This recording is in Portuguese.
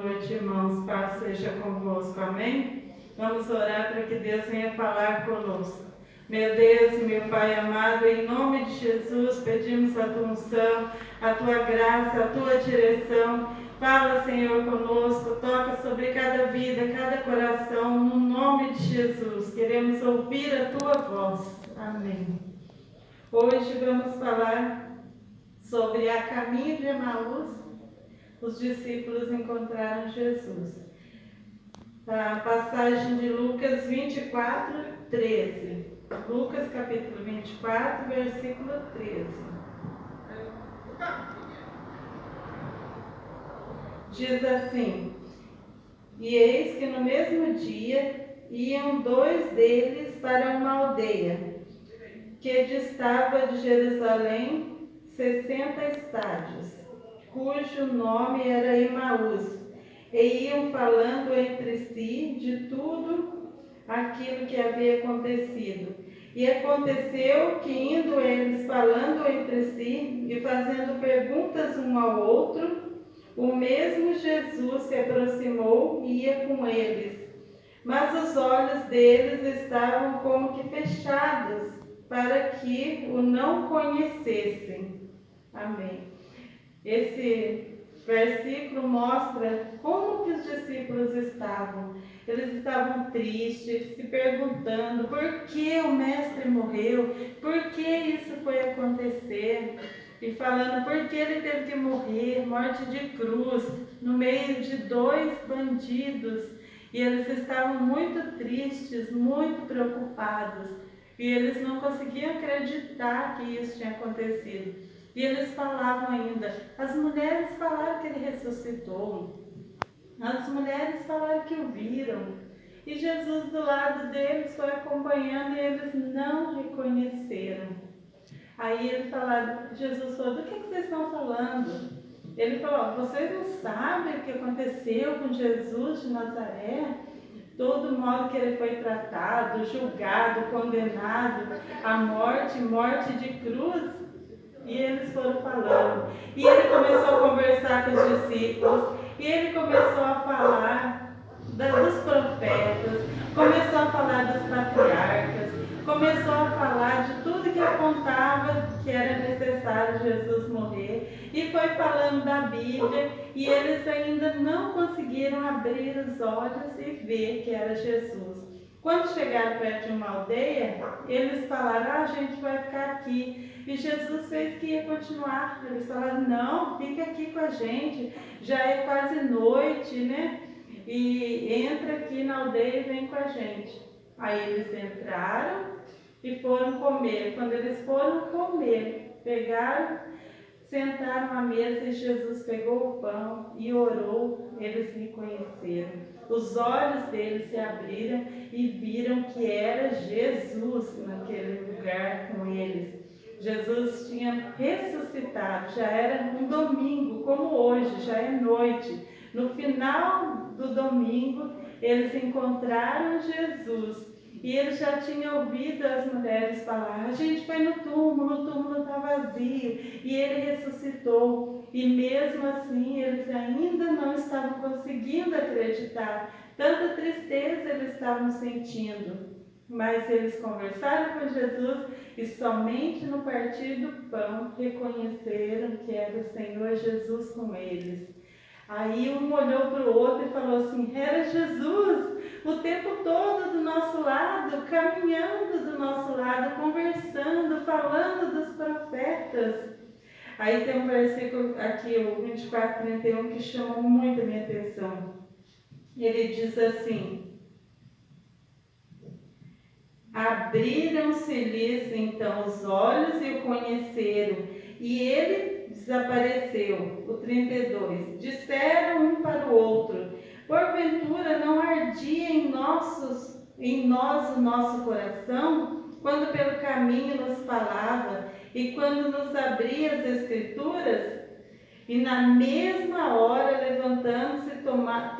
noite, irmãos. Paz seja convosco. Amém? Vamos orar para que Deus venha falar conosco. Meu Deus e meu Pai amado, em nome de Jesus, pedimos a tua unção, a tua graça, a tua direção. Fala, Senhor, conosco, toca sobre cada vida, cada coração, no nome de Jesus. Queremos ouvir a tua voz. Amém. Hoje vamos falar sobre a caminho de Emaús. Os discípulos encontraram Jesus. A passagem de Lucas 24, 13. Lucas capítulo 24, versículo 13. Diz assim: E eis que no mesmo dia iam dois deles para uma aldeia, que distava de Jerusalém 60 estádios, cujo nome era Emaús, e iam falando entre si de tudo aquilo que havia acontecido. E aconteceu que, indo eles falando entre si e fazendo perguntas um ao outro, o mesmo Jesus se aproximou e ia com eles. Mas os olhos deles estavam como que fechados, para que o não conhecessem. Amém. Esse versículo mostra como que os discípulos estavam. Eles estavam tristes, se perguntando por que o mestre morreu, por que isso foi acontecer, e falando por que ele teve que morrer, morte de cruz, no meio de dois bandidos. E eles estavam muito tristes, muito preocupados, e eles não conseguiam acreditar que isso tinha acontecido. E eles falavam ainda, as mulheres falaram que ele ressuscitou, as mulheres falaram que o viram, e Jesus do lado deles foi acompanhando e eles não reconheceram. Aí Jesus falou, do que vocês estão falando? Ele falou, vocês não sabem o que aconteceu com Jesus de Nazaré? Todo modo que ele foi tratado, julgado, condenado à morte, morte de cruz. E eles foram falando. E ele começou a conversar com os discípulos. E ele começou a falar dos profetas. Começou a falar dos patriarcas. Começou a falar de tudo que apontava que era necessário Jesus morrer. E foi falando da Bíblia. E eles ainda não conseguiram abrir os olhos e ver que era Jesus. Quando chegaram perto de uma aldeia, eles falaram, a gente vai ficar aqui. E Jesus fez que ia continuar. Eles falaram, não, fica aqui com a gente. Já é quase noite, né? E entra aqui na aldeia e vem com a gente. Aí eles entraram e foram comer. Quando eles foram comer, pegaram, sentaram à mesa e Jesus pegou o pão e orou. Eles reconheceram. Os olhos deles se abriram e viram que era Jesus naquele lugar com eles. Jesus tinha ressuscitado, já era um domingo, como hoje, já é noite. No final do domingo, eles encontraram Jesus. E eles já tinham ouvido as mulheres falar, a gente foi no túmulo, o túmulo está vazio, e ele ressuscitou. E mesmo assim, eles ainda não estavam conseguindo acreditar. Tanta tristeza eles estavam sentindo. Mas eles conversaram com Jesus e somente no partir do pão reconheceram que era o Senhor Jesus com eles. Aí um olhou para o outro e falou assim, era Jesus o tempo todo do nosso lado, caminhando do nosso lado, conversando, falando dos profetas. Aí tem um versículo aqui, o 24, 31, que chama muito a minha atenção. Ele diz assim, abriram-se-lhes então os olhos e o conheceram, e ele desapareceu. O 32. Disseram um para o outro, porventura não ardia em nós o nosso coração, quando pelo caminho nos falava, e quando nos abria as Escrituras? E na mesma hora, levantando-se, tornaram